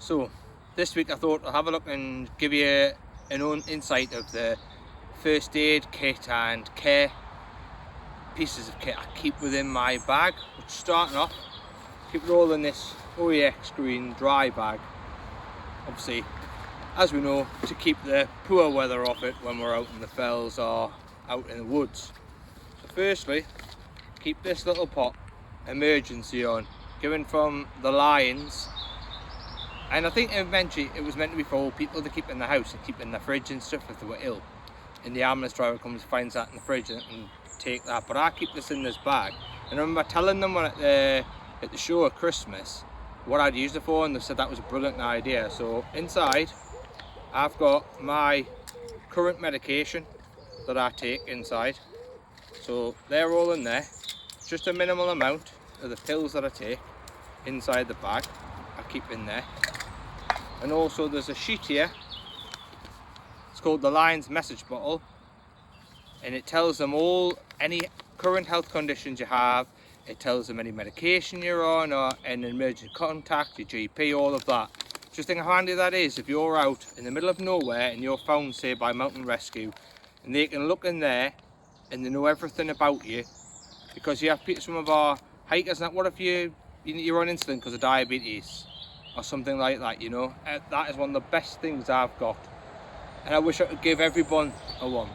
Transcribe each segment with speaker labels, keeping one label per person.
Speaker 1: So this week I thought I'll have a look and give you an own insight of the first aid kit and care pieces of kit I keep within my bag. Which, starting off, keep rolling this OEX green dry bag, obviously as we know, to keep the poor weather off it when we're out in the fells or out in the woods. So firstly, keep this little pot emergency on, given from the Lions, and I think eventually it was meant to be for old people to keep in the house and keep in the fridge and stuff if they were ill, and the ambulance driver comes and finds that in the fridge and take that. But I keep this in this bag, and I remember telling them when at the show at Christmas what I'd used it for, and they said that was a brilliant idea. So inside I've got my current medication that I take inside, so they're all in there. Just a minimal amount of the pills that I take inside the bag I keep in there. And also there's a sheet here, it's called the Lions message bottle, and it tells them all any current health conditions you have. It tells them any medication you're on or an emergency contact, your GP, all of that. Just think how handy that is if you're out in the middle of nowhere and you're found, say, by mountain rescue, and they can look in there and they know everything about you. Because you have some of our hikers, and what if you're on insulin because of diabetes or something like that, you know? That is one of the best things I've got, and I wish I could give everyone a one,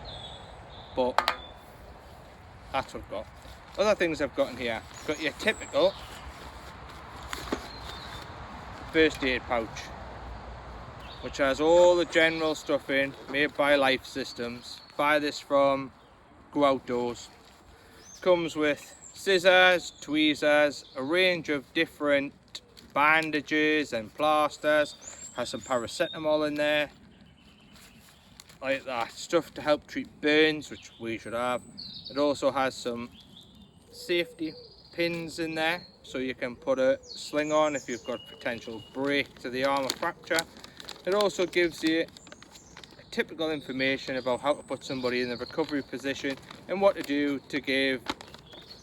Speaker 1: but that's what I've got. Other things I've got in here, I've got your typical first aid pouch, which has all the general stuff in, made by Life Systems. Buy this from Go Outdoors. Comes with scissors, tweezers, a range of different bandages and plasters. Has some paracetamol in there, like that, stuff to help treat burns, which we should have. It also has some safety pins in there, so you can put a sling on if you've got potential break to the arm or fracture. It also gives you typical information about how to put somebody in the recovery position and what to do to give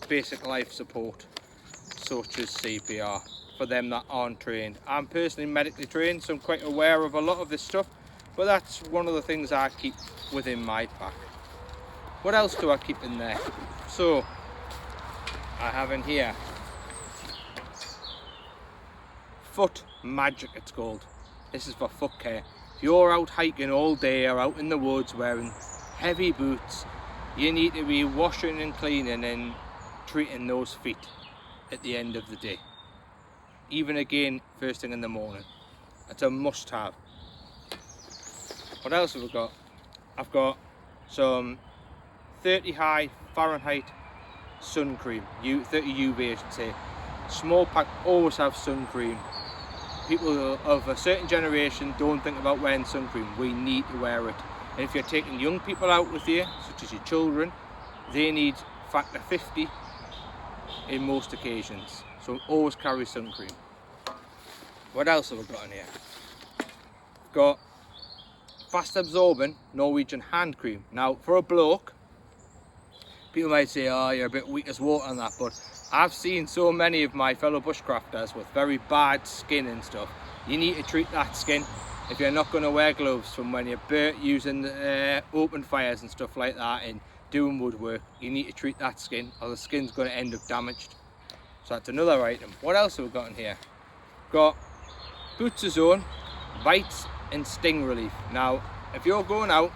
Speaker 1: basic life support, such as CPR, for them that aren't trained. I'm personally medically trained, so I'm quite aware of a lot of this stuff, but that's one of the things I keep within my pack. What else do I keep in there? So I have in here Foot Magic, it's called. This is for foot care. If you're out hiking all day or out in the woods wearing heavy boots, you need to be washing and cleaning and treating those feet at the end of the day. Even again, first thing in the morning. It's a must have. What else have we got? I've got some 30 high Fahrenheit sun cream, 30 UV I should say. Small pack, always have sun cream. People of a certain generation don't think about wearing sun cream. We need to wear it. And if you're taking young people out with you, such as your children, they need factor 50 in most occasions. So always carry sun cream. What else have we got in here? Got fast absorbing Norwegian hand cream. Now for a bloke, people might say, oh, you're a bit weak as water on that, but I've seen so many of my fellow bushcrafters with very bad skin and stuff. You need to treat that skin if you're not going to wear gloves from when you're burnt using open fires and stuff like that and doing woodwork. You need to treat that skin or the skin's going to end up damaged. So that's another item. What else have we got in here? Got Boots' Zone bites and sting relief. Now if you're going out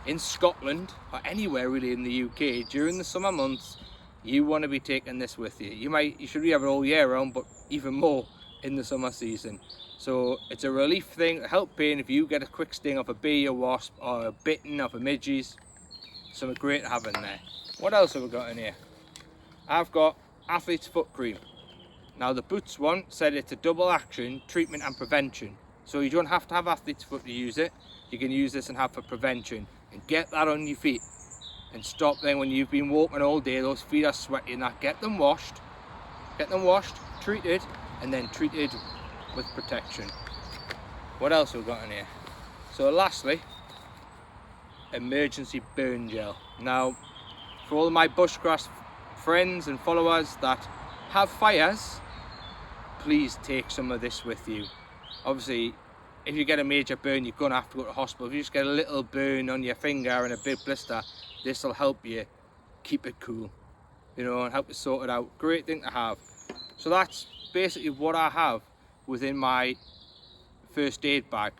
Speaker 1: in Scotland or anywhere really in the UK during the summer months, you want to be taking this with you. You should really have it all year round, but even more in the summer season. So it's a relief thing to help pain if you get a quick sting of a bee, a wasp, or a bitten of a midges. Something great to have in there. What else have we got in here? I've got Athlete's Foot cream. Now the Boots one said it's a double action treatment and prevention. So you don't have to have athlete's foot to use it. You can use this and have for prevention. And get that on your feet. And stop then when you've been walking all day, those feet are sweaty and that. Get them washed, treated, and then treated with protection. What else have we got in here? So lastly, emergency burn gel. Now, for all of my bushcraft friends and followers that have fires, please take some of this with you. Obviously, if you get a major burn, you're gonna have to go to hospital. If you just get a little burn on your finger and a big blister, this will help you keep it cool, you know, and help you sort it out. Great thing to have. So that's basically what I have within my first aid bag,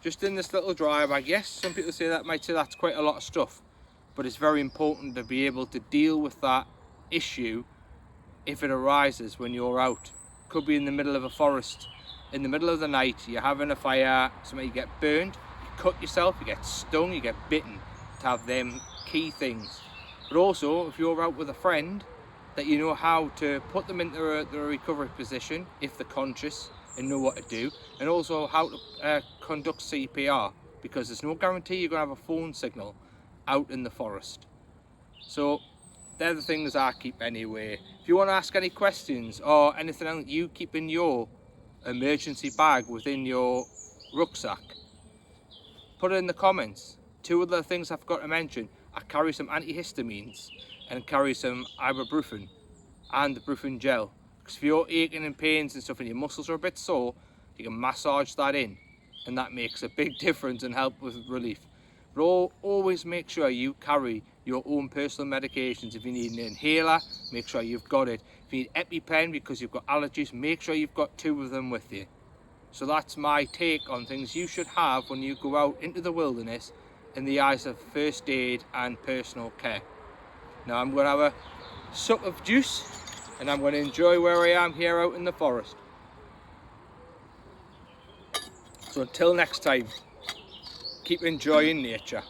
Speaker 1: just in this little dry bag. Yes, some people might say that's quite a lot of stuff, but it's very important to be able to deal with that issue if it arises when you're out. Could be in the middle of a forest, in the middle of the night, you're having a fire, somebody get burned, you cut yourself, you get stung, you get bitten, to have them key things. But also, if you're out with a friend, that you know how to put them into the recovery position if they're conscious and know what to do, and also how to conduct CPR, because there's no guarantee you're going to have a phone signal out in the forest. So they're the things I keep anyway. If you want to ask any questions or anything else you keep in your emergency bag within your rucksack, put it in the comments. Two other things I forgot to mention: I carry some antihistamines and carry some ibuprofen and the brufen gel, because if you're aching and pains and stuff and your muscles are a bit sore, you can massage that in, and that makes a big difference and help with relief. But always make sure you carry your own personal medications. If you need an inhaler, make sure you've got it. If you need EpiPen because you've got allergies, make sure you've got 2 of them with you. So that's my take on things you should have when you go out into the wilderness in the eyes of first aid and personal care. Now I'm going to have a sup of juice and I'm going to enjoy where I am here out in the forest. So until next time, keep enjoying nature.